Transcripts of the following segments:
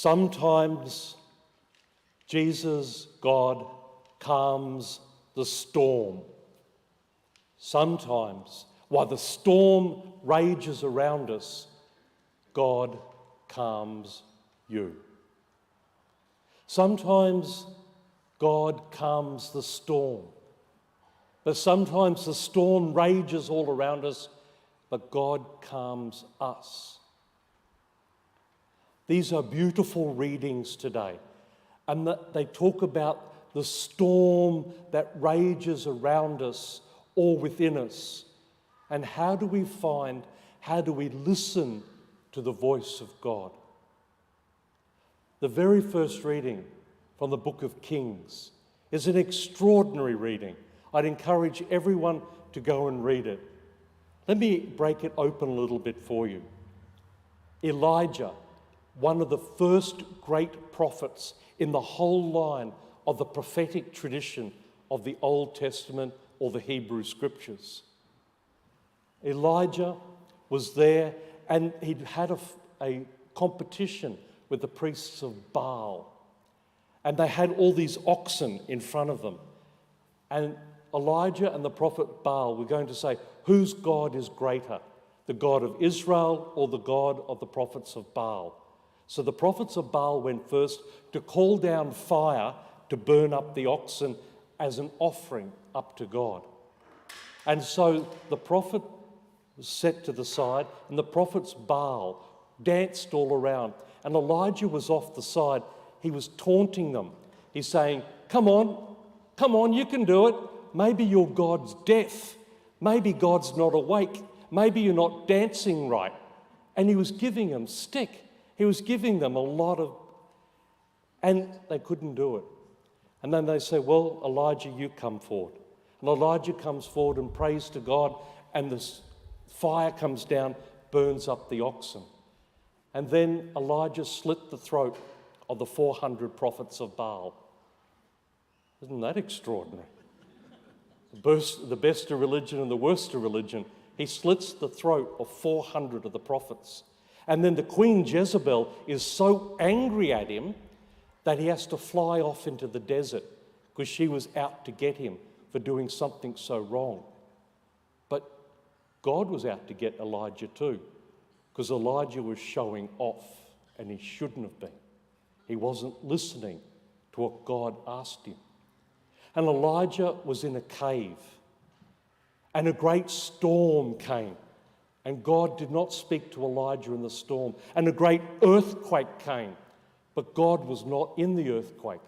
Sometimes Jesus, God, calms the storm. Sometimes, while the storm rages around us, God calms you. Sometimes God calms the storm, but sometimes the storm rages all around us, but God calms us. These are beautiful readings today, and they talk about the storm that rages around us or within us. And how do we listen to the voice of God? The very first reading from the book of Kings is an extraordinary reading. I'd encourage everyone to go and read it. Let me break it open a little bit for you. Elijah, one of the first great prophets in the whole line of the prophetic tradition of the Old Testament or the Hebrew Scriptures. Elijah was there, and he'd had a competition with the priests of Baal. And they had all these oxen in front of them. And Elijah and the prophet Baal were going to say, whose God is greater, the God of Israel or the God of the prophets of Baal? So the prophets of Baal went first to call down fire to burn up the oxen as an offering up to God. And so the prophet was set to the side, and the prophets Baal danced all around. And Elijah was off the side. He was taunting them. He's saying, come on, you can do it. Maybe your God's deaf. Maybe God's not awake. Maybe you're not dancing right. And he was giving them stick. He was giving them a lot of... And they couldn't do it. And then they say, well, Elijah, you come forward. And Elijah comes forward and prays to God, and the fire comes down, burns up the oxen. And then Elijah slit the throat of the 400 prophets of Baal. Isn't that extraordinary? The best of religion and the worst of religion. He slits the throat of 400 of the prophets. And then the Queen Jezebel is so angry at him that he has to fly off into the desert because she was out to get him for doing something so wrong. But God was out to get Elijah too, because Elijah was showing off, and he shouldn't have been. He wasn't listening to what God asked him. And Elijah was in a cave, and a great storm came, and God did not speak to Elijah in the storm, and a great earthquake came, but God was not in the earthquake.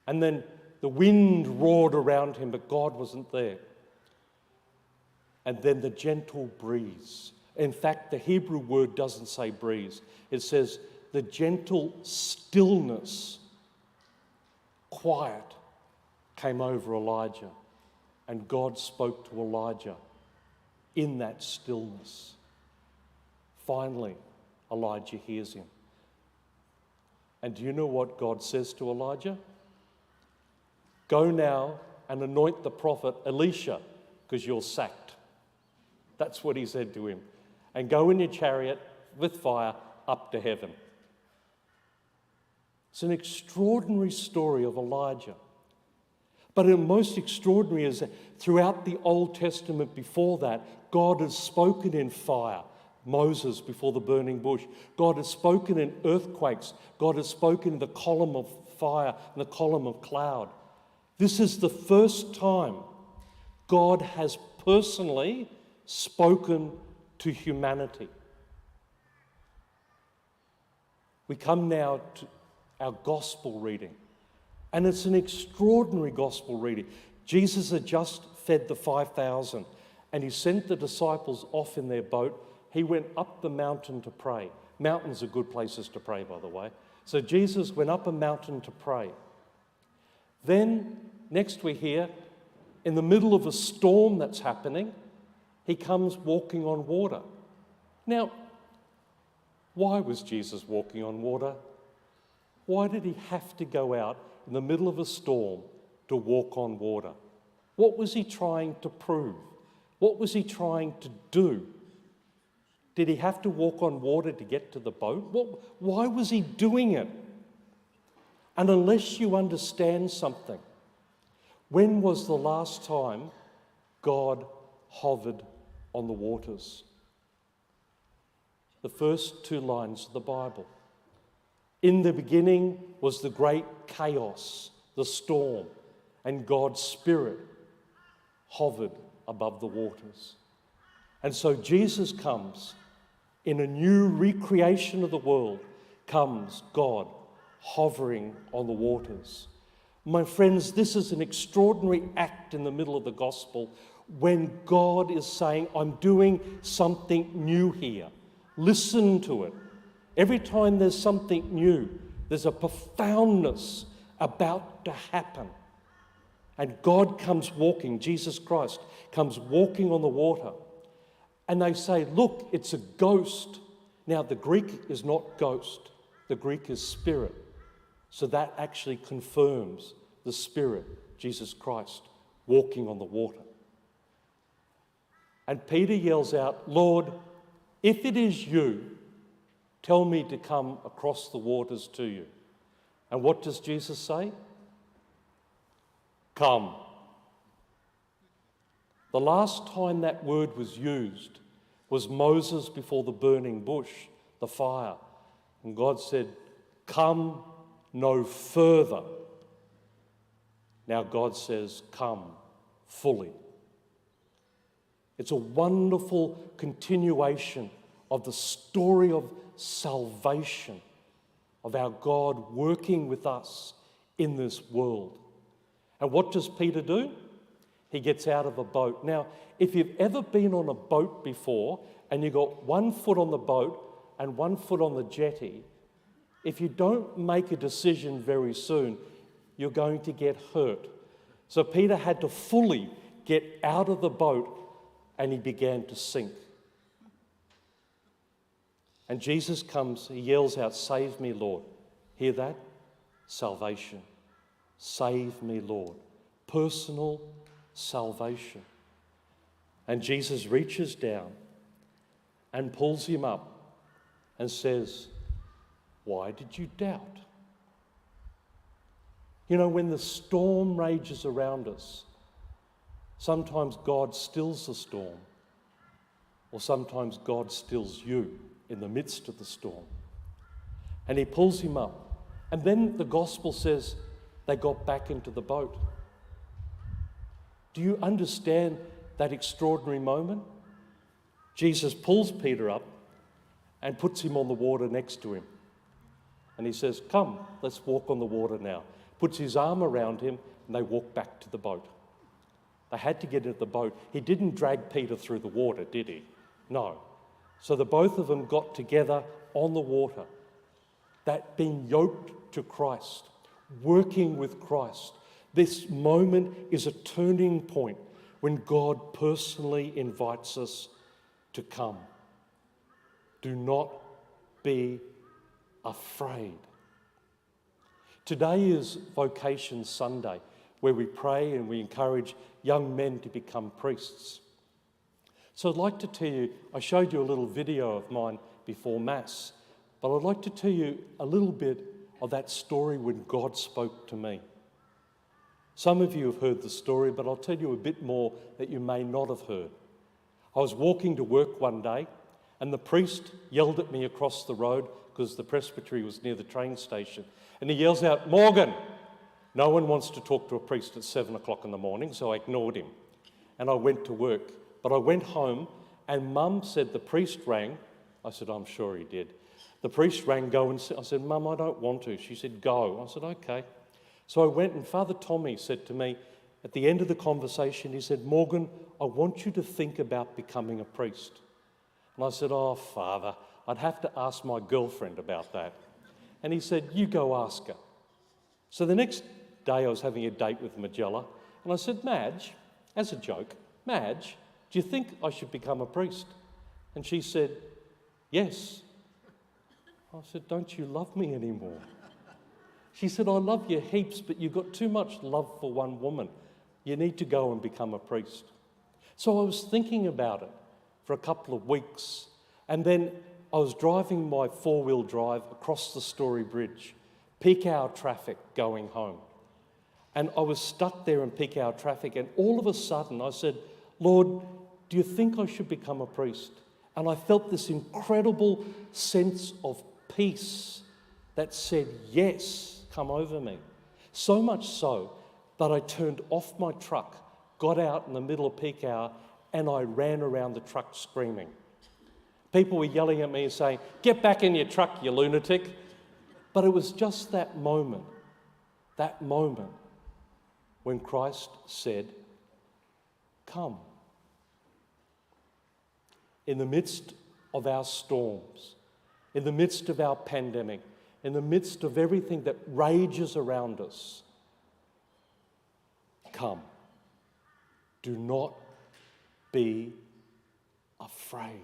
And then the wind roared around him, but God wasn't there. And then the gentle breeze. In fact, the Hebrew word doesn't say breeze. It says the gentle stillness, quiet, came over Elijah. And God spoke to Elijah in that stillness. Finally, Elijah hears him. And do you know what God says to Elijah? Go now and anoint the prophet Elisha, because you're sacked. That's what he said to him. And go in your chariot with fire up to heaven. It's an extraordinary story of Elijah. But the most extraordinary is that throughout the Old Testament before that, God has spoken in fire. Moses before the burning bush. God has spoken in earthquakes. God has spoken in the column of fire and the column of cloud. This is the first time God has personally spoken to humanity. We come now to our gospel reading, and it's an extraordinary gospel reading. Jesus had just fed the 5,000, and he sent the disciples off in their boat. He went up the mountain to pray. Mountains are good places to pray, by the way. So Jesus went up a mountain to pray. Then, next we hear, in the middle of a storm that's happening, he comes walking on water. Now, why was Jesus walking on water? Why did he have to go out in the middle of a storm to walk on water? What was he trying to prove? What was he trying to do? Did he have to walk on water to get to the boat? Why was he doing it? And unless you understand something, when was the last time God hovered on the waters? The first 2 lines of the Bible. In the beginning was the great chaos, the storm, and God's Spirit hovered above the waters. And so Jesus comes in a new recreation of the world, comes God hovering on the waters. My friends, this is an extraordinary act in the middle of the gospel when God is saying, I'm doing something new here. Listen to it. Every time there's something new, there's a profoundness about to happen. And God comes walking, Jesus Christ comes walking on the water. And they say, look, it's a ghost. Now, the Greek is not ghost. The Greek is spirit. So that actually confirms the Spirit, Jesus Christ, walking on the water. And Peter yells out, Lord, if it is you, tell me to come across the waters to you. And what does Jesus say? Come. The last time that word was used was Moses before the burning bush, the fire. And God said, come no further. Now God says, come fully. It's a wonderful continuation of the story of salvation, of our God working with us in this world. And what does Peter do? He gets out of a boat. Now, if you've ever been on a boat before and you've got 1 foot on the boat and 1 foot on the jetty, if you don't make a decision very soon, you're going to get hurt. So Peter had to fully get out of the boat and he began to sink. And Jesus comes, he yells out, save me, Lord. Hear that? Salvation. Save me, Lord. Personal salvation. And Jesus reaches down and pulls him up and says, why did you doubt? You know, when the storm rages around us, sometimes God stills the storm, or sometimes God stills you in the midst of the storm. And he pulls him up. And then the gospel says they got back into the boat. Do you understand that extraordinary moment? Jesus pulls Peter up and puts him on the water next to him. And he says, come, let's walk on the water now. Puts his arm around him and they walk back to the boat. They had to get into the boat. He didn't drag Peter through the water, did he? No. So the both of them got together on the water. That being yoked to Christ, working with Christ. This moment is a turning point when God personally invites us to come. Do not be afraid. Today is Vocation Sunday, where we pray and we encourage young men to become priests. So I'd like to tell you, I showed you a little video of mine before Mass, but I'd like to tell you a little bit of that story when God spoke to me. Some of you have heard the story, but I'll tell you a bit more that you may not have heard. I was walking to work one day, and the priest yelled at me across the road because the presbytery was near the train station. And he yells out, Morgan! No one wants to talk to a priest at 7 o'clock in the morning, so I ignored him. And I went to work. But I went home, and Mum said the priest rang. I said, I'm sure he did. The priest rang, go and sit. I said, Mum, I don't want to. She said, go. I said, okay. So I went, and Father Tommy said to me, at the end of the conversation, he said, Morgan, I want you to think about becoming a priest. And I said, oh, Father, I'd have to ask my girlfriend about that. And he said, you go ask her. So the next day I was having a date with Magella, and I said, Madge, as a joke, Madge, do you think I should become a priest? And she said, yes. I said, don't you love me anymore? She said, I love you heaps, but you've got too much love for one woman. You need to go and become a priest. So I was thinking about it for a couple of weeks. And then I was driving my four-wheel drive across the Story Bridge, peak hour traffic going home. And I was stuck there in peak hour traffic, and all of a sudden I said, Lord, do you think I should become a priest? And I felt this incredible sense of peace that said, yes, come over me. So much so that I turned off my truck, got out in the middle of peak hour, and I ran around the truck screaming. People were yelling at me and saying, get back in your truck, you lunatic. But it was just that moment when Christ said, come. In the midst of our storms, in the midst of our pandemic, in the midst of everything that rages around us, come. Do not be afraid.